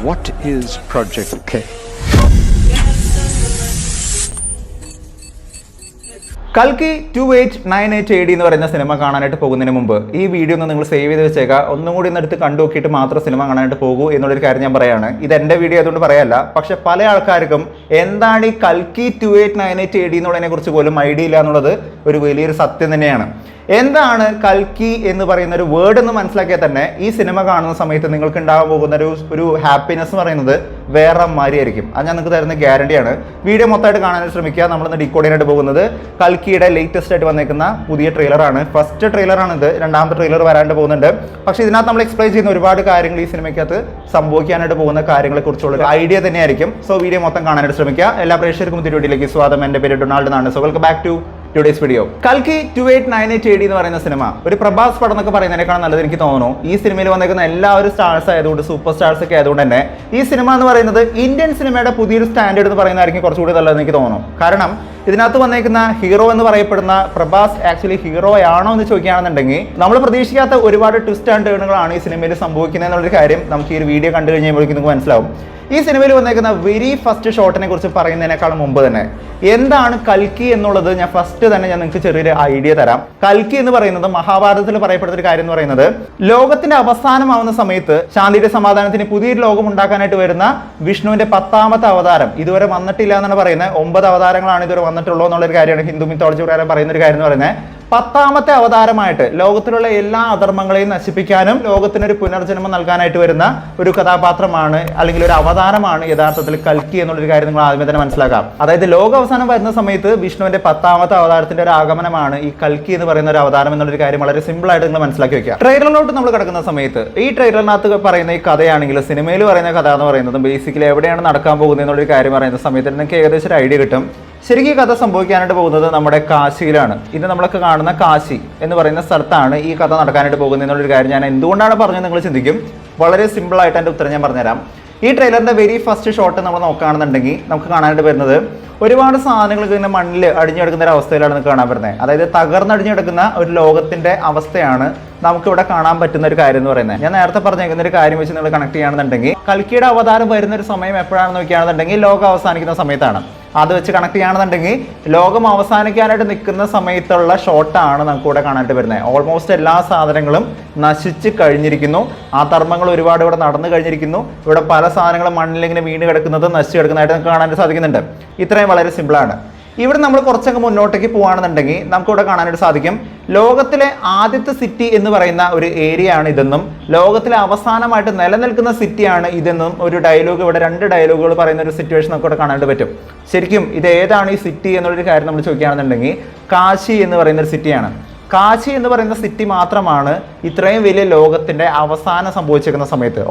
What is Project K? കൽക്കി 2898 AD എന്ന് പറയുന്ന സിനിമ കാണാനായിട്ട് പോകുന്നതിന് മുമ്പ് ഈ വീഡിയോ ഒന്ന് നിങ്ങൾ സേവ് ചെയ്ത് വെച്ചേക്കുക. ഒന്നും കൂടി ഇന്നെടുത്ത് കണ്ടു നോക്കിയിട്ട് മാത്രം സിനിമ കാണാനായിട്ട് പോകൂ എന്നുള്ളൊരു കാര്യം ഞാൻ പറയാണ്. ഇത് എൻ്റെ വീഡിയോ ആയതുകൊണ്ട് പറയല്ല, പക്ഷെ പല ആൾക്കാർക്കും എന്താണ് ഈ കൽക്കി 2898 AD എന്നുള്ളതിനെ കുറിച്ച് പോലും ഐഡിയ ഇല്ല എന്നുള്ളത് ഒരു വലിയൊരു സത്യം തന്നെയാണ്. എന്താണ് കൽക്കി എന്ന് പറയുന്ന ഒരു വേർഡ് എന്ന് മനസ്സിലാക്കിയാൽ തന്നെ ഈ സിനിമ കാണുന്ന സമയത്ത് നിങ്ങൾക്ക് ഉണ്ടാകാൻ പോകുന്ന ഒരു ഹാപ്പിനെസ് എന്ന് പറയുന്നത് വേറെ മാതിരിയായിരിക്കും. അത് ഞാൻ നിങ്ങൾക്ക് തരുന്ന ഗ്യാരണ്ടിയാണ്. വീഡിയോ മൊത്തമായിട്ട് കാണാനായിട്ട് ശ്രമിക്കുക. നമ്മളിന്ന് ഡീകോഡ് ചെയ്യാനായിട്ട് പോകുന്നത് കൽക്കിയുടെ ലേറ്റസ്റ്റ് ആയിട്ട് വന്നേക്കുന്ന പുതിയ ട്രെയിലറാണ്. ഫസ്റ്റ് ട്രെയിലറാണിത്. രണ്ടാമത്തെ ട്രെയിലർ വരാണ്ട് പോകുന്നുണ്ട്. പക്ഷേ ഇതിനകത്ത് നമ്മൾ എക്സ്പ്ലെയിൻ ചെയ്യുന്ന ഒരുപാട് കാര്യങ്ങൾ ഈ സിനിമയ്ക്കകത്ത് സംഭവിക്കാനായിട്ട് പോകുന്ന കാര്യങ്ങളെ കുറിച്ചുള്ള ഒരു ഐഡിയ തന്നെയായിരിക്കും. സോ വീഡിയോ മൊത്തം കാണാനായിട്ട് ശ്രമിക്കുക. എല്ലാ പ്രേക്ഷകർക്കും പുതിയ വീഡിയോയിലേക്ക് സ്വാഗതം. എൻ്റെ പേര് ഡൊണാൾഡ് എന്നാണ്. So welcome back to today's video. കൽക്കി 2898 AD എന്ന് പറയുന്ന സിനിമ ഒരു പ്രഭാസ് പടം എന്നൊക്കെ പറയുന്നതിനേക്കാൾ നല്ലത് എനിക്ക് തോന്നുന്നു. ഈ സിനിമയിൽ വന്നേക്കുന്ന എല്ലാവരും സ്റ്റാർസ് ആയതുകൊണ്ട്, സൂപ്പർ സ്റ്റാർസ് ഒക്കെ ആയതുകൊണ്ട് തന്നെ ഈ സിനിമ എന്ന് പറയുന്നത് ഇന്ത്യൻ സിനിമയുടെ പുതിയൊരു സ്റ്റാൻഡേർഡ് എന്ന് പറയുന്നതായിരിക്കും കുറച്ചുകൂടി നല്ലതെന്ന് എനിക്ക് തോന്നുന്നു. കാരണം ഇതിനകത്ത് വന്നേക്കുന്ന ഹീറോ എന്ന് പറയപ്പെടുന്ന പ്രഭാസ് ആക്ച്വലി ഹീറോ ആണോ എന്ന് ചോദിക്കുകയാണെന്നുണ്ടെങ്കിൽ നമ്മൾ പ്രതീക്ഷിക്കാത്ത ഒരുപാട് ട്വിസ്റ്റ് ആൻഡ് ടേണുകളാണ് ഈ സിനിമയിൽ സംഭവിക്കുന്നത് എന്നുള്ളൊരു കാര്യം നമുക്ക് ഈ ഒരു വീഡിയോ കണ്ടു കഴിഞ്ഞപ്പോഴേക്കും നിങ്ങൾക്ക് മനസ്സിലാവും. ഈ സിനിമയിൽ വന്നേക്കുന്ന വെരി ഫസ്റ്റ് ഷോട്ടിനെ കുറിച്ച് പറയുന്നതിനേക്കാളും മുമ്പ് തന്നെ എന്താണ് കൽക്കി എന്നുള്ളത് ഞാൻ നിങ്ങൾക്ക് ചെറിയൊരു ഐഡിയ തരാം. കൽക്കി എന്ന് പറയുന്നത് മഹാഭാരതത്തിൽ പറയപ്പെടുന്ന ഒരു കാര്യം എന്ന് പറയുന്നത് ലോകത്തിന്റെ അവസാനമാവുന്ന സമയത്ത് ശാന്തിയുടെ സമാധാനത്തിന് പുതിയൊരു ലോകം ഉണ്ടാക്കാനായിട്ട് വരുന്ന വിഷ്ണുവിന്റെ 10ാമത്തെ അവതാരം ഇതുവരെ വന്നിട്ടില്ല എന്നാണ് പറയുന്നത്. 9 അവതാരങ്ങളാണ് ഇതുവരെ വന്നിട്ടുള്ളൂ എന്നുള്ളൊരു കാര്യമാണ് ഹിന്ദു മിത്തോളജി പ്രകാരം പറയുന്ന ഒരു കാര്യം എന്ന് പറയുന്നത്. 10ാമത്തെ അവതാരമായിട്ട് ലോകത്തിലുള്ള എല്ലാ അധർമ്മങ്ങളെയും നശിപ്പിക്കാനും ലോകത്തിനൊരു പുനർജന്മം നൽകാനായിട്ട് വരുന്ന ഒരു കഥാപാത്രമാണ് അല്ലെങ്കിൽ ഒരു അവതാരമാണ് യഥാർത്ഥത്തിൽ കൽക്കി എന്നുള്ളൊരു കാര്യം നിങ്ങൾ ആദ്യമേ തന്നെ മനസ്സിലാക്കാം. അതായത് ലോക അവസാനം വരുന്ന സമയത്ത് വിഷ്ണുവിന്റെ 10ാമത്തെ അവതാരത്തിന്റെ ഒരു ആഗമനമാണ് ഈ കൽക്കി എന്ന് പറയുന്ന ഒരു അവതാരം എന്നുള്ളൊരു കാര്യം വളരെ സിമ്പിൾ ആയിട്ട് നിങ്ങൾ മനസ്സിലാക്കി വെക്കുക. ട്രെയിലറിലോട്ട് നമ്മൾ കിടക്കുന്ന സമയത്ത് ഈ ട്രെയിലറിനകത്ത് പറയുന്ന ഈ കഥയാണെങ്കിൽ സിനിമയിൽ പറയുന്ന കഥ എന്ന് പറയുന്നത് ബേസിക്കലി എവിടെയാണ് നടക്കാൻ പോകുന്നത് എന്നുള്ളൊരു കാര്യം പറയുന്ന സമയത്ത് നിങ്ങൾക്ക് ഏകദേശം ഒരു ഐഡിയ കിട്ടും. ശരിക്കും കഥ സംഭവിക്കാനായിട്ട് പോകുന്നത് നമ്മുടെ കാശിയിലാണ്. ഇത് നമ്മളൊക്കെ കാണുന്ന കാശി എന്ന് പറയുന്ന സ്ഥലത്താണ് ഈ കഥ നടക്കാനായിട്ട് പോകുന്നത് എന്നുള്ളൊരു കാര്യം ഞാൻ എന്തുകൊണ്ടാണ് പറഞ്ഞത് നിങ്ങൾ ചിന്തിക്കും. വളരെ സിമ്പിൾ ആയിട്ട് എൻ്റെ ഉത്തരം ഞാൻ പറഞ്ഞുതരാം. ഈ ട്രെയിലറിന്റെ വെരി ഫസ്റ്റ് ഷോട്ട് നമ്മൾ നോക്കുകയാണെന്നുണ്ടെങ്കിൽ നമുക്ക് കാണാനായിട്ട് വരുന്നത് ഒരുപാട് സാധനങ്ങൾ ഇങ്ങനെ മണ്ണിൽ അടിഞ്ഞെടുക്കുന്ന ഒരു അവസ്ഥയിലാണ് നമുക്ക് കാണാൻ പറ്റുന്നത്. അതായത് തകർന്നടിഞ്ഞെടുക്കുന്ന ഒരു ലോകത്തിന്റെ അവസ്ഥയാണ് നമുക്കിവിടെ കാണാൻ പറ്റുന്ന ഒരു കാര്യം എന്ന് പറയുന്നത്. ഞാൻ നേരത്തെ പറഞ്ഞേക്കുന്ന ഒരു കാര്യം വെച്ച് നിങ്ങൾ കണക്ട് ചെയ്യുകയാണെന്നുണ്ടെങ്കിൽ കൽക്കിയുടെ അവതാരം വരുന്ന ഒരു സമയം എപ്പോഴാണെന്ന് നോക്കുകയാണെന്നുണ്ടെങ്കിൽ ലോകം അവസാനിക്കുന്ന സമയത്താണ്. അത് വെച്ച് കണക്ട് ചെയ്യുകയാണെന്നുണ്ടെങ്കിൽ ലോകം അവസാനിക്കാനായിട്ട് നിൽക്കുന്ന സമയത്തുള്ള ഷോട്ടാണ് നമുക്കിവിടെ കാണാനായിട്ട് വരുന്നത്. ഓൾമോസ്റ്റ് എല്ലാ സാധനങ്ങളും നശിച്ച് കഴിഞ്ഞിരിക്കുന്നു. ആ ധർമ്മങ്ങൾ ഒരുപാട് ഇവിടെ നടന്നു കഴിഞ്ഞിരിക്കുന്നു. ഇവിടെ പല സാധനങ്ങളും മണ്ണിലിങ്ങനെ വീണ് കിടക്കുന്നത് നശിച്ച് കിടക്കുന്നതായിട്ട് നമുക്ക് കാണാനായിട്ട് സാധിക്കുന്നുണ്ട്. ഇത്രയും വളരെ സിമ്പിളാണ്. ഇവിടെ നമ്മൾ കുറച്ചൊക്കെ മുന്നോട്ടേക്ക് പോകുകയാണെന്നുണ്ടെങ്കിൽ നമുക്കിവിടെ കാണാനായിട്ട് സാധിക്കും ലോകത്തിലെ ആദ്യത്തെ സിറ്റി എന്ന് പറയുന്ന ഒരു ഏരിയ ആണ് ഇതെന്നും ലോകത്തിലെ അവസാനമായിട്ട് നിലനിൽക്കുന്ന സിറ്റിയാണ് ഇതെന്നും ഒരു ഡയലോഗ്, ഇവിടെ 2 ഡയലോഗുകൾ പറയുന്ന ഒരു സിറ്റുവേഷൻ നമുക്കിവിടെ കാണാനായിട്ട് പറ്റും. ശരിക്കും ഇത് ഏതാണ് ഈ സിറ്റി എന്നുള്ളൊരു കാര്യം നമ്മൾ ചോദിക്കുകയാണെന്നുണ്ടെങ്കിൽ കാശി എന്ന് പറയുന്ന ഒരു സിറ്റിയാണ്. കാശി എന്ന് പറയുന്ന സിറ്റി മാത്രമാണ് ഇത്രയും വലിയ ലോകത്തിന്റെ അവസാനം സംഭവിച്ചിരിക്കുന്ന സമയത്ത്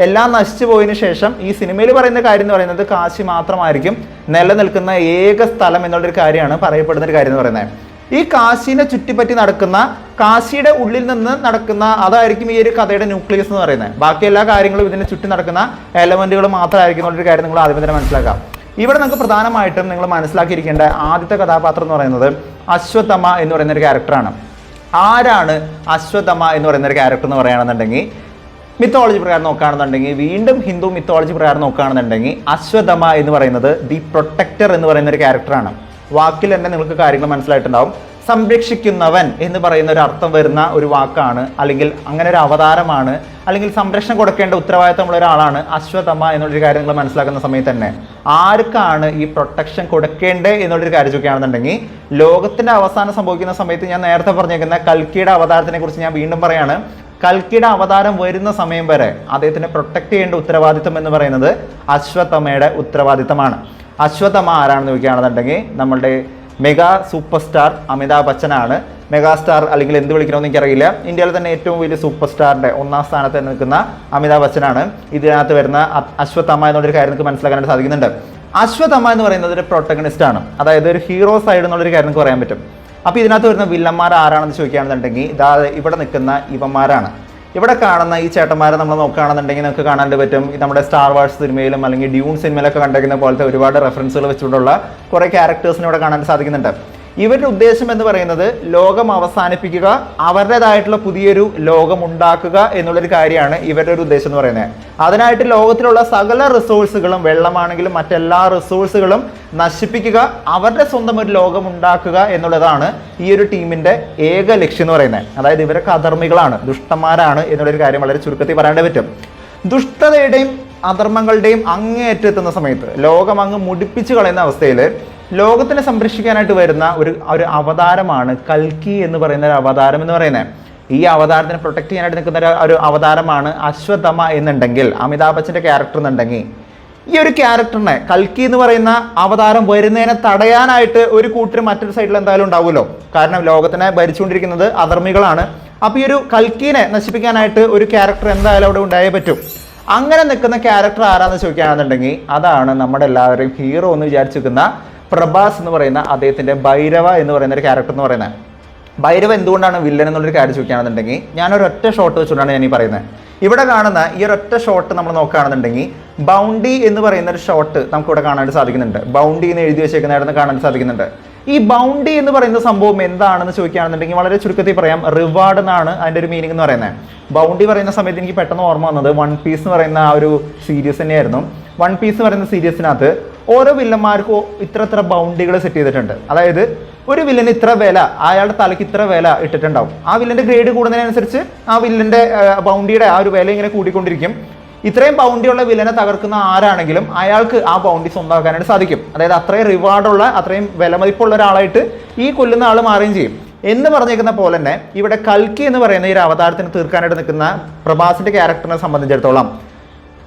എല്ലാം നശിച്ചു പോയതിനു ശേഷം ഈ സിനിമയിൽ പറയുന്ന കാര്യം എന്ന് പറയുന്നത് കാശി മാത്രമായിരിക്കും നിലനിൽക്കുന്ന ഏക സ്ഥലം എന്നുള്ളൊരു കാര്യമാണ് പറയപ്പെടുന്ന ഒരു കാര്യം എന്ന് പറയുന്നത്. ഈ കാശിനെ ചുറ്റിപ്പറ്റി നടക്കുന്ന, കാശിയുടെ ഉള്ളിൽ നിന്ന് നടക്കുന്ന അതായിരിക്കും ഈ ഒരു കഥയുടെ ന്യൂക്ലിയസ് എന്ന് പറയുന്നത്. ബാക്കി എല്ലാ കാര്യങ്ങളും ഇതിനെ ചുറ്റി നടക്കുന്ന എലമെന്റുകൾ മാത്രമായിരിക്കും എന്നുള്ളൊരു കാര്യം നിങ്ങൾ ആദ്യം തന്നെ മനസ്സിലാക്കാം. ഇവിടെ നമുക്ക് പ്രധാനമായിട്ടും നിങ്ങൾ മനസ്സിലാക്കിയിരിക്കേണ്ട ആദ്യത്തെ കഥാപാത്രം എന്ന് പറയുന്നത് അശ്വത്ഥമ എന്ന് പറയുന്ന ഒരു ക്യാരക്ടറാണ്. ആരാണ് അശ്വത്ഥമ എന്ന് പറയുന്ന ഒരു ക്യാരക്ടർ എന്ന് പറയുകയാണെന്നുണ്ടെങ്കിൽ മിത്തോളജി പ്രകാരം നോക്കുകയാണെന്നുണ്ടെങ്കിൽ, വീണ്ടും ഹിന്ദു മിത്തോളജി പ്രകാരം നോക്കുകയാണെന്നുണ്ടെങ്കിൽ അശ്വത്ഥമ എന്ന് പറയുന്നത് ദി പ്രൊട്ടക്ടർ എന്ന് പറയുന്ന ഒരു ക്യാരക്ടറാണ്. വാക്കിൽ തന്നെ നിങ്ങൾക്ക് കാര്യങ്ങൾ മനസ്സിലായിട്ടുണ്ടാവും. സംരക്ഷിക്കുന്നവൻ എന്ന് പറയുന്ന ഒരു അർത്ഥം വരുന്ന ഒരു വാക്കാണ്, അല്ലെങ്കിൽ അങ്ങനെ ഒരു അവതാരമാണ്, അല്ലെങ്കിൽ സംരക്ഷണം കൊടുക്കേണ്ട ഉത്തരവാദിത്തമുള്ള ഒരാളാണ് അശ്വത്ഥമ എന്നുള്ളൊരു കാര്യം നിങ്ങൾ മനസ്സിലാക്കുന്ന സമയത്ത് തന്നെ ആർക്കാണ് ഈ പ്രൊട്ടക്ഷൻ കൊടുക്കേണ്ടത് എന്നുള്ളൊരു കാര്യം ചോദിക്കുകയാണെന്നുണ്ടെങ്കിൽ ലോകത്തിന്റെ അവസാനം സംഭവിക്കുന്ന സമയത്ത് ഞാൻ നേരത്തെ പറഞ്ഞേക്കുന്ന കൽക്കിയുടെ അവതാരത്തിനെ കുറിച്ച് ഞാൻ വീണ്ടും പറയാണ്. കൽക്കിയുടെ അവതാരം വരുന്ന സമയം വരെ അദ്ദേഹത്തിനെ പ്രൊട്ടക്ട് ചെയ്യേണ്ട ഉത്തരവാദിത്തം എന്ന് പറയുന്നത് അശ്വത്ഥമയുടെ ഉത്തരവാദിത്തമാണ്. അശ്വത്ഥമ ആരാണെന്ന് ചോദിക്കുകയാണെന്നുണ്ടെങ്കിൽ നമ്മളുടെ മെഗാ സൂപ്പർ സ്റ്റാർ അമിതാഭ് ബച്ചനാണ്. മെഗാസ്റ്റാർ അല്ലെങ്കിൽ എന്ത് വിളിക്കണമെന്ന് എനിക്കറിയില്ല. ഇന്ത്യയിൽ തന്നെ ഏറ്റവും വലിയ സൂപ്പർ സ്റ്റാറിന്റെ 1ാം സ്ഥാനത്ത് നിൽക്കുന്ന അമിതാഭ് ബച്ചനാണ് ഇതിനകത്ത് വരുന്ന അശ്വത്ഥമ എന്നുള്ളൊരു കാര്യം നമുക്ക് മനസ്സിലാക്കാനായിട്ട് സാധിക്കുന്നുണ്ട്. അശ്വത്ഥമ എന്ന് പറയുന്നത് ഒരു പ്രൊട്ടഗണിസ്റ്റ് ആണ്. അതായത് ഒരു ഹീറോ സൈഡ് എന്നുള്ളൊരു കാര്യം നമുക്ക് പറയാൻ പറ്റും. അപ്പോൾ ഇതിനകത്ത് വരുന്ന വില്ലന്മാർ ആരാണെന്ന് ചോദിക്കുകയാണെന്നുണ്ടെങ്കിൽ ഇതാ ഇവിടെ നിൽക്കുന്ന ഇവന്മാരാണ്. ഇവിടെ കാണുന്ന ഈ ചേട്ടന്മാരെ നമ്മൾ നോക്കുകയാണെന്നുണ്ടെങ്കിൽ നമുക്ക് കാണാൻ പറ്റും നമ്മുടെ സ്റ്റാർ വാർസ് സിനിമയിലും അല്ലെങ്കിൽ ഡ്യൂൺ സിനിമയിലൊക്കെ കണ്ടിരിക്കുന്ന പോലത്തെ ഒരുപാട് റെഫറൻസുകൾ വെച്ചുകൊണ്ടുള്ള കുറേ ക്യാരക്ടേഴ്സിനെ ഇവിടെ കാണാൻ സാധിക്കുന്നുണ്ട്. ഇവരുടെ ഉദ്ദേശം എന്ന് പറയുന്നത് ലോകം അവസാനിപ്പിക്കുക, അവരുടേതായിട്ടുള്ള പുതിയൊരു ലോകം ഉണ്ടാക്കുക എന്നുള്ളൊരു കാര്യമാണ് ഇവരുടെ ഒരു ഉദ്ദേശം എന്ന് പറയുന്നത്. അതിനായിട്ട് ലോകത്തിലുള്ള സകല റിസോഴ്സുകളും, വെള്ളമാണെങ്കിലും മറ്റെല്ലാ റിസോഴ്സുകളും നശിപ്പിക്കുക, അവരുടെ സ്വന്തം ഒരു ലോകം ഉണ്ടാക്കുക എന്നുള്ളതാണ് ഈ ഒരു ടീമിന്റെ ഏക ലക്ഷ്യം എന്ന് പറയുന്നത്. അതായത് ഇവരൊക്കെ അധർമ്മികളാണ്, ദുഷ്ടന്മാരാണ് എന്നുള്ളൊരു കാര്യം വളരെ ചുരുക്കത്തിൽ പറയാൻ പറ്റും. ദുഷ്ടതയുടെയും അധർമ്മങ്ങളുടെയും അങ്ങേയറ്റെത്തുന്ന സമയത്ത്, ലോകം അങ്ങ് മുടിപ്പിച്ച് കളയുന്ന അവസ്ഥയിൽ ലോകത്തിനെ സംരക്ഷിക്കാനായിട്ട് വരുന്ന ഒരു അവതാരമാണ് കൽക്കി എന്ന് പറയുന്ന ഒരു അവതാരം എന്ന് പറയുന്നത്. ഈ അവതാരത്തിനെ പ്രൊട്ടക്ട് ചെയ്യാനായിട്ട് നിൽക്കുന്ന ഒരു അവതാരമാണ് അശ്വത്ഥമ എന്നുണ്ടെങ്കിൽ, അമിതാഭ് ബച്ചൻ്റെ ക്യാരക്ടർ എന്നുണ്ടെങ്കിൽ, ഈ ഒരു ക്യാരക്ടറിനെ, കൽക്കി എന്ന് പറയുന്ന അവതാരം വരുന്നതിനെ തടയാനായിട്ട് ഒരു കൂട്ടർ മറ്റൊരു സൈഡിൽ എന്തായാലും ഉണ്ടാവുമല്ലോ. കാരണം ലോകത്തിനെ ഭരിച്ചുകൊണ്ടിരിക്കുന്നത് അധർമ്മികളാണ്. അപ്പോൾ ഈ ഒരു കൽക്കീനെ നശിപ്പിക്കാനായിട്ട് ഒരു ക്യാരക്ടർ എന്തായാലും അവിടെ ഉണ്ടായേ പറ്റും. അങ്ങനെ നിൽക്കുന്ന ക്യാരക്ടർ ആരാന്ന് ചോദിക്കുകയാണെന്നുണ്ടെങ്കിൽ അതാണ് നമ്മുടെ എല്ലാവരെയും ഹീറോ എന്ന് വിചാരിച്ചിരിക്കുന്ന പ്രഭാസ് എന്ന് പറയുന്ന അദ്ദേഹത്തിൻ്റെ ഭൈരവ എന്ന് പറയുന്ന ഒരു ക്യാരക്ടർ എന്ന് പറയുന്നത്. ഭൈരവ എന്തുകൊണ്ടാണ് വില്ലൻ എന്നുള്ളൊരു കാര്യം ചോദിക്കുകയാണെന്നുണ്ടെങ്കിൽ ഞാനൊരൊറ്റ ഷോട്ട് വെച്ചുകൊണ്ടാണ് ഞാൻ ഈ പറയുന്നത്. ഇവിടെ കാണുന്ന ഈ ഒരൊറ്റ ഷോട്ട് നമ്മൾ നോക്കുകയാണെന്നുണ്ടെങ്കിൽ ബൗണ്ടി എന്ന് പറയുന്ന ഒരു ഷോട്ട് നമുക്കിവിടെ കാണാനായിട്ട് സാധിക്കുന്നുണ്ട്. ബൗണ്ടി എന്ന് എഴുതി വെച്ചേക്കുന്നതായിട്ട് കാണാൻ സാധിക്കുന്നുണ്ട്. ഈ ബൗണ്ടി എന്ന് പറയുന്ന സംഭവം എന്താണെന്ന് ചോദിക്കുകയാണെന്നുണ്ടെങ്കിൽ വളരെ ചുരുക്കത്തിൽ പറയാം, റിവാർഡ് എന്നാണ് അതിൻ്റെ ഒരു മീനിങ് എന്ന് പറയുന്നത്. ബൗണ്ടി പറയുന്ന സമയത്ത് എനിക്ക് പെട്ടെന്ന് ഓർമ്മ വന്നത് വൺ പീസ് എന്ന് പറയുന്ന ആ ഒരു സീരീസ് തന്നെയായിരുന്നു. വൺ പീസ് എന്ന് പറയുന്ന സീരീസിനകത്ത് ഓരോ വില്ലന്മാർക്കും ഇത്ര ബൗണ്ടികൾ സെറ്റ് ചെയ്തിട്ടുണ്ട്. അതായത് ഒരു വില്ലന് ഇത്ര വില, അയാളുടെ തലയ്ക്ക് ഇത്ര വില ഇട്ടിട്ടുണ്ടാവും. ആ വില്ലൻ്റെ ഗ്രേഡ് കൂടുന്നതിനനുസരിച്ച് ആ വില്ലൻ്റെ ബൗണ്ടിയുടെ ആ ഒരു വില ഇങ്ങനെ കൂടിക്കൊണ്ടിരിക്കും. ഇത്രയും ബൗണ്ടിയുള്ള വില്ലനെ തകർക്കുന്ന ആരാണെങ്കിലും അയാൾക്ക് ആ ബൗണ്ടി സ്വന്തമാക്കാനായിട്ട് സാധിക്കും. അതായത് അത്രയും റിവാർഡുള്ള, അത്രയും വിലമതിപ്പുള്ള ഒരാളായിട്ട് ഈ കൊല്ലുന്ന ആൾ മാറുകയും ചെയ്യും എന്ന് പറഞ്ഞേക്കുന്ന പോലെ തന്നെ ഇവിടെ കൽക്കി എന്ന് പറയുന്ന ഈ ഒരു അവതാരത്തിന് തീർക്കാനായിട്ട് നിൽക്കുന്ന പ്രഭാസിന്റെ ക്യാരക്ടറിനെ സംബന്ധിച്ചിടത്തോളം,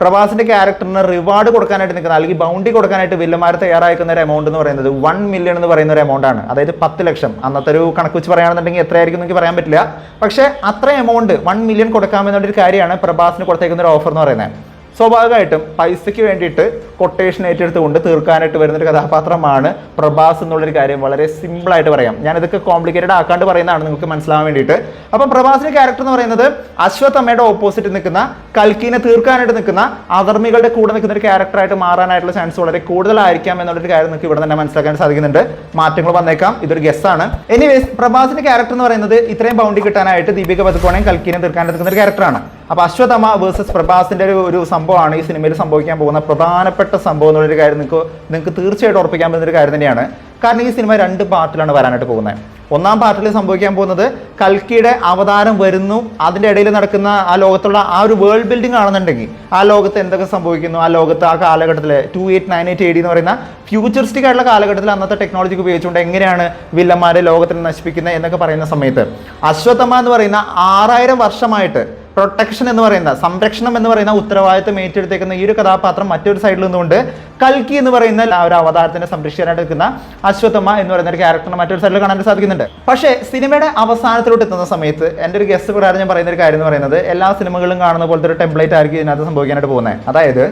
പ്രഭാസിന്റെ ക്യാരക്ടറിന് റിവാർഡ് കൊടുക്കാനായിട്ട് നിൽക്കുന്ന, അല്ലെങ്കിൽ ബൗണ്ടി കൊടുക്കാനായിട്ട് വില്ലന്മാർ തയ്യാറാക്കുന്ന ഒരു എമൗണ്ട് എന്ന് പറയുന്നത് 1 മില്യൺ എന്ന് പറയുന്ന ഒരു എമൗണ്ട് ആണ്. അതായത് 10 ലക്ഷം. അന്നത്തെ ഒരു കണക്ക് വെച്ച് പറയുകയാണെന്നുണ്ടെങ്കിൽ എത്രയായിരിക്കും എനിക്ക് പറയാൻ പറ്റില്ല. പക്ഷേ അത്ര എമൗണ്ട് 1 മില്യൺ കൊടുക്കാമെന്നുള്ളൊരു കാര്യമാണ് പ്രഭാസിന് കൊടുത്തേക്കുന്ന ഒരു ഓഫർ എന്ന് പറയുന്നത്. സ്വാഭാവികമായിട്ടും പൈസയ്ക്ക് വേണ്ടിയിട്ട് കൊട്ടേഷൻ ഏറ്റെടുത്തുകൊണ്ട് തീർക്കാനായിട്ട് വരുന്നൊരു കഥാപാത്രമാണ് പ്രഭാസ് എന്നുള്ളൊരു കാര്യം വളരെ സിമ്പിളായിട്ട് പറയാം. ഞാനിതൊക്കെ കോംപ്ലിക്കേറ്റഡ് ആക്കാണ്ട് പറയുന്നതാണ് നിങ്ങൾക്ക് മനസ്സിലാവാൻ വേണ്ടിയിട്ട്. അപ്പം പ്രഭാസിന്റെ ക്യാരക്ടർ എന്ന് പറയുന്നത് അശ്വത്ഥമ്മയുടെ ഓപ്പോസിറ്റ് നിൽക്കുന്ന, കൽക്കീനെ തീർക്കാനായിട്ട് നിൽക്കുന്ന, അധർമ്മികളുടെ കൂടെ നിൽക്കുന്ന ഒരു ക്യാരക്ടറായിട്ട് മാറാനായിട്ടുള്ള ചാൻസ് വളരെ കൂടുതലായിരിക്കാം എന്നുള്ളൊരു കാര്യം നിങ്ങൾക്ക് ഇവിടെ തന്നെ മനസ്സിലാക്കാൻ സാധിക്കുന്നുണ്ട്. മാറ്റങ്ങൾ വന്നേക്കാം, ഇതൊരു ഗസ്സാണ്. എനിവേസ്, പ്രഭാസിന്റെ ക്യാരക്ടർ എന്ന് പറയുന്നത് ഇത്രയും ബൗണ്ടി കിട്ടാനായിട്ട് ദീപിക പദുക്കോണയും കൽക്കീനെ തീർക്കാനായിട്ട് നിൽക്കുന്ന ഒരു ക്യാരക്ടറാണ്. അപ്പോൾ അശ്വത്ഥമ്മ വേഴ്സസ് പ്രഭാസിന്റെ ഒരു സംഭവമാണ് ഈ സിനിമയിൽ സംഭവിക്കാൻ പോകുന്ന പ്രധാനപ്പെട്ട സംഭവം എന്നുള്ളൊരു കാര്യം നിങ്ങൾക്ക് തീർച്ചയായിട്ടും ഉറപ്പിക്കാൻ പറ്റുന്ന ഒരു കാര്യം തന്നെയാണ്. കാരണം ഈ സിനിമ 2 പാർട്ടിലാണ് വരാനായിട്ട് പോകുന്നത്. ഒന്നാം പാർട്ടിൽ സംഭവിക്കാൻ പോകുന്നത് കൽക്കിയുടെ അവതാരം വരുന്നു, അതിൻ്റെ ഇടയിൽ നടക്കുന്ന ആ ലോകത്തുള്ള ആ ഒരു വേൾഡ് ബിൽഡിംഗ് ആണെന്നുണ്ടെങ്കിൽ ആ ലോകത്ത് എന്തൊക്കെ സംഭവിക്കുന്നു, ആ ലോകത്ത് ആ കാലഘട്ടത്തിൽ 2898 AD എന്ന് പറയുന്ന ഫ്യൂച്ചറിസ്റ്റിക് ആയിട്ടുള്ള കാലഘട്ടത്തിൽ അന്നത്തെ ടെക്നോളജി ഉപയോഗിച്ചുകൊണ്ട് എങ്ങനെയാണ് വില്ലന്മാരെ ലോകത്തിന് നശിപ്പിക്കുന്നത് എന്നൊക്കെ പറയുന്ന സമയത്ത് അശ്വത്ഥമ്മ എന്ന് പറയുന്ന 6000 വർഷമായിട്ട് പ്രൊട്ടക്ഷൻ എന്ന് പറയുന്ന, സംരക്ഷണം എന്ന് പറയുന്ന ഉത്തരവാദിത്തം ഏറ്റെടുത്തേക്കുന്ന ഈ ഒരു കഥാപാത്രം മറ്റൊരു സൈഡിൽ നിന്നുകൊണ്ട് കൽക്കി എന്ന് പറയുന്ന ആ ഒരു അവതാരത്തിനെ സംരക്ഷിക്കാനായിട്ട് നിൽക്കുന്ന അശ്വത്ഥമ്മ എന്ന് പറയുന്ന ഒരു ക്യാരക്ടറിനെ മറ്റൊരു സൈഡിൽ കാണാൻ സാധിക്കുന്നുണ്ട്. പക്ഷേ സിനിമയുടെ അവസാനത്തിലോട്ട് എത്തുന്ന സമയത്ത് എൻ്റെ ഒരു ഗസ്റ്റ് പ്രകാരം ഞാൻ പറയുന്ന ഒരു കാര്യം എന്ന് പറയുന്നത്, എല്ലാ സിനിമകളും കാണുന്ന പോലത്തെ ഒരു ടെംപ്ലേറ്റ് ആയിരിക്കും ഇതിനകത്ത് സംഭവിക്കാനായിട്ട് പോകുന്നത്. അതായത്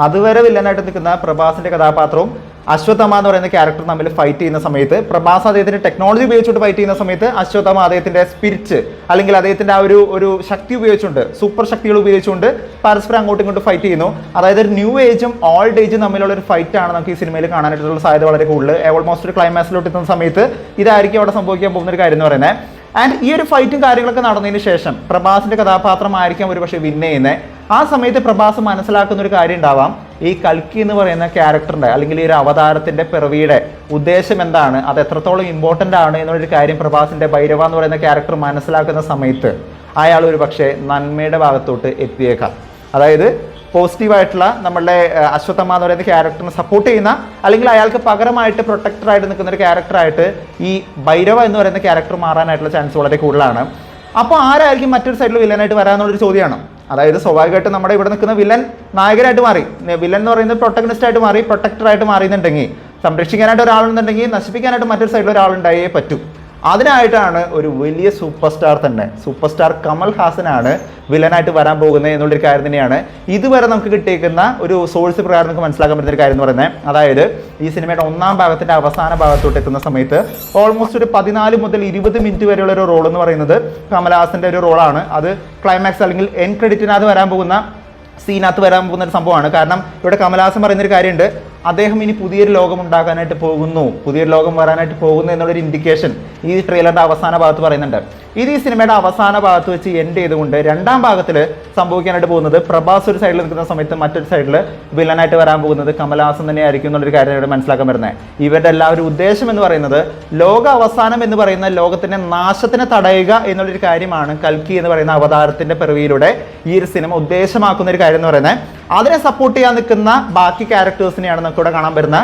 അതുവരെ വില്ലനായിട്ട് നിൽക്കുന്ന പ്രഭാസിന്റെ കഥാപാത്രവും അശ്വത്ഥമ്മ എന്ന് പറയുന്ന ക്യാരക്ടർ തമ്മിൽ ഫൈറ്റ് ചെയ്യുന്ന സമയത്ത്, പ്രഭാസ് അദ്ദേഹത്തിന്റെ ടെക്നോളജി ഉപയോഗിച്ചുകൊണ്ട് ഫൈറ്റ് ചെയ്യുന്ന സമയത്ത് അശ്വത്ഥമ്മ അദ്ദേഹത്തിന്റെ സ്പിരിറ്റ് അല്ലെങ്കിൽ അദ്ദേഹത്തിന്റെ ആ ഒരു ശക്തി ഉപയോഗിച്ചുകൊണ്ട്, സൂപ്പർ ശക്തികൾ ഉപയോഗിച്ചുകൊണ്ട് പരസ്പരം അങ്ങോട്ടും ഇങ്ങോട്ടും ഫൈറ്റ് ചെയ്യുന്നു. അതായത് ഒരു ന്യൂ ഏജും ഓൾഡ് ഏജും തമ്മിലുള്ള ഒരു ഫൈറ്റ് ആണ് നമുക്ക് ഈ സിനിമയിൽ കാണാനായിട്ടുള്ള സാധ്യത വളരെ കൂടുതൽ. ഓൾമോസ്റ്റ് ഒരു ക്ലൈമാക്സിലോട്ട് എത്തുന്ന സമയത്ത് ഇതായിരിക്കും അവിടെ സംഭവിക്കാൻ പോകുന്ന ഒരു കാര്യം എന്ന് പറയുന്നത്. ആൻഡ് ഈ ഒരു ഫൈറ്റും കാര്യങ്ങളൊക്കെ നടന്നതിന് ശേഷം പ്രഭാസിന്റെ കഥാപാത്രമായിരിക്കാം ഒരു പക്ഷേ വിൻ ചെയ്യുന്നത്. ആ സമയത്ത് പ്രഭാസ് മനസ്സിലാക്കുന്ന ഒരു കാര്യം ഉണ്ടാവാം, ഈ കൽക്കി എന്ന് പറയുന്ന ക്യാരക്ടറിന്റെ അല്ലെങ്കിൽ ഈ ഒരു അവതാരത്തിന്റെ പിറവിയുടെ ഉദ്ദേശം എന്താണ്, അത് എത്രത്തോളം ഇമ്പോർട്ടൻ്റ് ആണ് എന്നുള്ളൊരു കാര്യം പ്രഭാസിന്റെ ഭൈരവ എന്ന് പറയുന്ന ക്യാരക്ടർ മനസ്സിലാക്കുന്ന സമയത്ത് അയാൾ ഒരു പക്ഷേ നന്മയുടെ ഭാഗത്തോട്ട് എത്തിയേക്കാം. അതായത് പോസിറ്റീവായിട്ടുള്ള നമ്മളുടെ അശ്വത്ഥമ്മ എന്ന് പറയുന്ന ക്യാരക്ടറിനെ സപ്പോർട്ട് ചെയ്യുന്ന, അല്ലെങ്കിൽ അയാൾക്ക് പകരമായിട്ട് പ്രൊട്ടക്ടറായിട്ട് നിൽക്കുന്ന ഒരു ക്യാരക്ടറായിട്ട് ഈ ഭൈരവ എന്ന് പറയുന്ന ക്യാരക്ടർ മാറാനായിട്ടുള്ള ചാൻസ് വളരെ കൂടുതലാണ്. അപ്പോൾ ആരായിരിക്കും മറ്റൊരു സൈഡിൽ വില്ലനായിട്ട് വരാമെന്നുള്ളൊരു ചോദ്യമാണ്. അതായത് സ്വാഭാവികമായിട്ട് നമ്മുടെ ഇവിടെ നിൽക്കുന്ന വില്ലൻ നായകനായിട്ട് മാറി, വില്ലൻ എന്ന് പറയുന്നത് പ്രൊട്ടഗണിസ്റ്റായിട്ട് മാറി, പ്രൊട്ടക്ടറായിട്ട് മാറിയെന്നുണ്ടെങ്കിൽ, സംരക്ഷിക്കാനായിട്ട് ഒരാളുണ്ടെങ്കിൽ നശിപ്പിക്കാനായിട്ട് മറ്റൊരു സൈഡിൽ ഒരാളുണ്ടായേ പറ്റൂ. അതിനായിട്ടാണ് ഒരു വലിയ സൂപ്പർ സ്റ്റാർ തന്നെ, സൂപ്പർ സ്റ്റാർ കമൽ ഹാസനാണ് വില്ലനായിട്ട് വരാൻ പോകുന്നത് എന്നുള്ളൊരു കാര്യം തന്നെയാണ് ഇതുവരെ നമുക്ക് കിട്ടിയേക്കുന്ന ഒരു സോഴ്സ് പ്രകാരം നമുക്ക് മനസ്സിലാക്കാൻ പറ്റുന്ന ഒരു കാര്യം എന്ന് പറയുന്നത്. അതായത് ഈ സിനിമയുടെ 1ാം ഭാഗത്തിന്റെ അവസാന ഭാഗത്തോട്ട് എത്തുന്ന സമയത്ത് ഓൾമോസ്റ്റ് ഒരു 14 മുതൽ 20 മിനിറ്റ് വരെയുള്ള ഒരു റോൾ എന്ന് പറയുന്നത് കമൽഹാസന്റെ ഒരു റോളാണ്. അത് ക്ലൈമാക്സ് അല്ലെങ്കിൽ എൻ ക്രെഡിറ്റിനകത്ത് വരാൻ പോകുന്ന സീനകത്ത് വരാൻ പോകുന്ന ഒരു സംഭവമാണ്. കാരണം ഇവിടെ കമൽഹാസൻ പറയുന്നൊരു കാര്യമുണ്ട്, അദ്ദേഹം ഇനി പുതിയൊരു ലോകം ഉണ്ടാക്കാനായിട്ട് പോകുന്നു, പുതിയൊരു ലോകം വരാനായിട്ട് പോകുന്നു എന്നുള്ളൊരു ഇൻഡിക്കേഷൻ ഈ ട്രെയിലറിന്റെ അവസാന ഭാഗത്ത് പറയുന്നുണ്ട്. ഇത് ഈ സിനിമയുടെ അവസാന ഭാഗത്ത് വെച്ച് എൻഡ് ചെയ്തുകൊണ്ട് രണ്ടാം ഭാഗത്തിൽ സംഭവിക്കാനായിട്ട് പോകുന്നത് പ്രഭാസ് ഒരു സൈഡിൽ നിൽക്കുന്ന സമയത്ത് മറ്റൊരു സൈഡിൽ വില്ലനായിട്ട് വരാൻ പോകുന്നത് കമലഹാസൻ തന്നെയായിരിക്കും എന്നുള്ളൊരു കാര്യം ഇവിടെ മനസ്സിലാക്കാൻ വരുന്നത്. ഇവരുടെ എല്ലാവരും ഉദ്ദേശം എന്ന് പറയുന്നത് ലോക അവസാനം എന്ന് പറയുന്ന ലോകത്തിന്റെ നാശത്തിനെ തടയുക എന്നുള്ളൊരു കാര്യമാണ് കൽക്കി എന്ന് പറയുന്ന അവതാരത്തിന്റെ പിറവിയിലൂടെ ഈ ഒരു സിനിമ ഉദ്ദേശമാക്കുന്ന ഒരു കാര്യം എന്ന് പറയുന്നത്. അതിനെ സപ്പോർട്ട് ചെയ്യാൻ നിൽക്കുന്ന ബാക്കി ക്യാരക്ടേഴ്സിനെയാണ് നമുക്ക് ഇവിടെ കാണാൻ വരുന്ന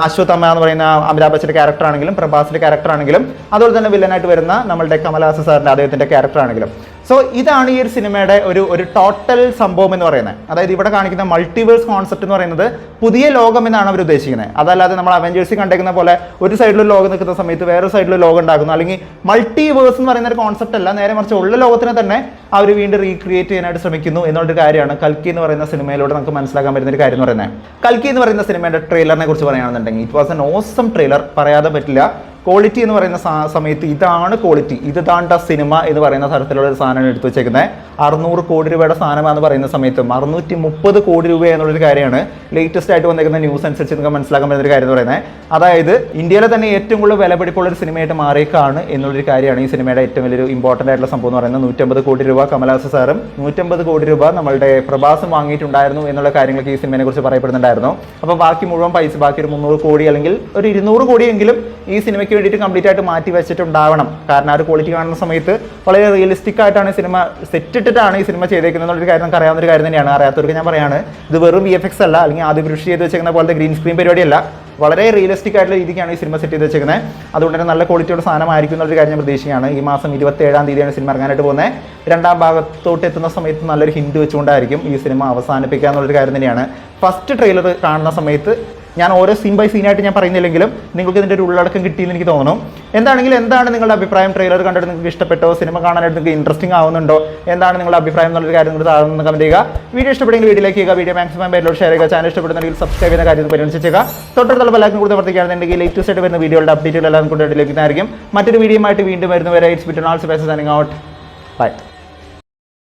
അശ്വത്ഥമ്മ എന്ന് പറയുന്ന അമിതാഭ് ബച്ചന്റെ ക്യാരക്ടർ ആണെങ്കിലും പ്രഭാസിന്റെ ക്യാരക്ടർ ആണെങ്കിലും അതുപോലെ തന്നെ വില്ലനായിട്ട് വരുന്ന നമ്മളുടെ കമലഹാസൻ സാറിന്റെ അദ്ദേഹത്തിന്റെ ക്യാരക്ടർ ആണെങ്കിലും. സോ ഇതാണ് ഈ ഒരു സിനിമയുടെ ഒരു ടോട്ടൽ സംഭവം എന്ന് പറയുന്നത്. അതായത് ഇവിടെ കാണിക്കുന്ന മൾട്ടിവേഴ്സ് കോൺസെപ്റ്റ് എന്ന് പറയുന്നത് പുതിയ ലോകം എന്നാണ് അവർ ഉദ്ദേശിക്കുന്നത്. അതല്ലാതെ നമ്മൾ അവെഞ്ചേഴ്സിൽ കണ്ടേക്കുന്ന പോലെ ഒരു സൈഡിലൊരു ലോകം നിൽക്കുന്ന സമയത്ത് വേറൊരു സൈഡിലൊരു ലോകം ഉണ്ടാക്കുന്നു, അല്ലെങ്കിൽ മൾട്ടിവേഴ്സ് എന്ന് പറയുന്ന ഒരു കോൺസെപ്റ്റ് അല്ല, നേരെ മറിച്ച് ഉള്ള ലോകത്തിനെ തന്നെ അവർ വീണ്ടും റീക്രിയേറ്റ് ചെയ്യാനായിട്ട് ശ്രമിക്കുന്നു എന്നുള്ളൊരു കാര്യമാണ് കൽക്കി എന്ന് പറയുന്ന സിനിമയിലൂടെ നമുക്ക് മനസ്സിലാക്കാൻ പറ്റുന്ന ഒരു കാര്യം എന്ന് പറയുന്നത്. കൽക്കി എന്ന് പറയുന്ന സിനിമയുടെ ട്രെയിലറിനെ കുറിച്ച് പറയുകയാണെന്നുണ്ടെങ്കിൽ it was an awesome trailer, പറയാതെ പറ്റില്ല. ക്വാളിറ്റി എന്ന് പറയുന്ന സമയത്ത് ഇതാണ് ക്വാളിറ്റി, ഇതാണ്ട സിനിമ എന്ന് പറയുന്ന തരത്തിലുള്ള ഒരു സാധനമാണ് എടുത്തു വെച്ചേക്കുന്നത്. 600 കോടി രൂപയുടെ സാധനമാണെന്ന് പറയുന്ന സമയത്തും 630 കോടി രൂപ എന്നുള്ളൊരു കാര്യമാണ് ലേറ്റസ്റ്റ് ആയിട്ട് വന്നിരിക്കുന്ന ന്യൂസ് അനുസരിച്ച് നിങ്ങൾക്ക് മനസ്സിലാക്കാൻ പറ്റുന്ന ഒരു കാര്യം എന്ന് പറയുന്നത്. അതായത് ഇന്ത്യയിലെ തന്നെ ഏറ്റവും കൂടുതൽ വിലപിടിപ്പുള്ള ഒരു സിനിമയായിട്ട് മാറിയേക്കാണ് എന്നുള്ളൊരു കാര്യമാണ് ഈ സിനിമയുടെ ഏറ്റവും വലിയൊരു ഇമ്പോർട്ടൻ്റ് ആയിട്ടുള്ള സംഭവം എന്ന് പറയുന്നത്. 150 കോടി രൂപ കമലഹാസൻ സാറും 150 കോടി രൂപ നമ്മളുടെ പ്രഭാസും വാങ്ങിയിട്ടുണ്ടായിരുന്നു എന്നുള്ള കാര്യങ്ങളൊക്കെ ഈ സിനിമയെ കുറിച്ച് പറയപ്പെടുന്നുണ്ടായിരുന്നു. അപ്പോൾ ബാക്കി മുഴുവൻ പൈസ, ബാക്കി ഒരു 300 കോടി അല്ലെങ്കിൽ ഒരു 200 കോടിയെങ്കിലും ഈ സിനിമയ്ക്ക് വേണ്ടിയിട്ട് കംപ്ലീറ്റ് ആയിട്ട് മാറ്റി വെച്ചിട്ടുണ്ടാവണം. കാരണം ആ ഒരു ക്വാളിറ്റി കാണുന്ന സമയത്ത് വളരെ റിയലിസ്റ്റിക് ആയിട്ടാണ് സിനിമ സെറ്റ് ഇട്ടിട്ടാണ് ഈ സിനിമ ചെയ്തേക്കുന്നത് എന്നുള്ളൊരു കാര്യം നമുക്ക് അറിയാവുന്ന ഒരു കാര്യം തന്നെയാണ്. അറിയാത്തവർക്ക് ഞാൻ പറയാണ്, ഇത് വെറും VFX അല്ല, അല്ലെങ്കിൽ ആദ്യം കൃഷി ചെയ്ത് വെച്ചേക്കുന്ന പോലത്തെ ഗ്രീൻ സ്ക്രീൻ പരിപാടിയല്ല, വളരെ റിയലിസ്റ്റിക് ആയിട്ടുള്ള രീതിക്കാണ് ഈ സിനിമ സെറ്റ് ചെയ്ത് വെച്ചേക്കുന്നത്. അതുകൊണ്ട് തന്നെ നല്ല ക്വാളിറ്റിയുടെ സാധനമായിരിക്കും എന്നുള്ളൊരു കാര്യം ഞാൻ പ്രതീക്ഷിക്കുകയാണ്. ഈ മാസം 27-ാം തീയതിയാണ് സിനിമ ഇറങ്ങാനായിട്ട് പോകുന്നത്. രണ്ടാം ഭാഗത്തോട്ട് എത്തുന്ന സമയത്ത് നല്ലൊരു ഹിന്റ് വെച്ചുകൊണ്ടായിരിക്കും ഈ സിനിമ അവസാനിപ്പിക്കുക എന്നുള്ളൊരു കാര്യം തന്നെയാണ്. ഫസ്റ്റ് ട്രെയിലർ കാണുന്ന സമയത്ത് ഞാൻ ഓരോ സീൻ ബൈ സീനായിട്ട് ഞാൻ പറയുന്നില്ലെങ്കിലും നിങ്ങൾക്ക് ഇതിൻ്റെ ഒരു ഉള്ളടക്കം കിട്ടിയെന്ന് എനിക്ക് തോന്നുന്നു. എന്താണെങ്കിലും എന്താണ് നിങ്ങളുടെ അഭിപ്രായം? ട്രെയിലർ കണ്ടിട്ട് നിങ്ങൾക്ക് ഇഷ്ടപ്പെട്ടോ? സിനിമ കാണാനായിട്ട് നിങ്ങൾക്ക് ഇൻട്രസ്റ്റിംഗ് ആവുന്നുണ്ടോ? എന്താണ് നിങ്ങളുടെ അഭിപ്രായം എന്നുള്ളൊരു കാര്യം നിങ്ങൾ താഴെ നിന്ന് കമന്റ് ചെയ്യുക. വീഡിയോ ഇഷ്ടപ്പെടുമെങ്കിൽ വീഡിയോയിലേക്ക് ചെയ്യുക, വീഡിയോ മാക്സിമം പേരിലോട്ട് ഷെയർ ചെയ്യുക, ചാനൽ ഇഷ്ടപ്പെടുന്നെങ്കിൽ സബ്സ്ക്രൈബ് ചെയ്യുന്ന കാര്യം പരിഗണിച്ചേക്കുക. തൊട്ടടുത്തുള്ള ബെല്ലൈക്കൺ കൂടി പ്രവർത്തിക്കുകയാണെന്നുണ്ടെങ്കിൽ ലേറ്റസ്റ്റ് ആയിട്ട് വരുന്ന വീഡിയോയുടെ അപ്ഡേറ്റുകൾ എല്ലാം കൊണ്ട് ലഭിക്കുന്നതായിരിക്കും. മറ്റൊരു വീഡിയോയുമായിട്ട് വീണ്ടും വരുന്നവരെ it's between all signing out. By.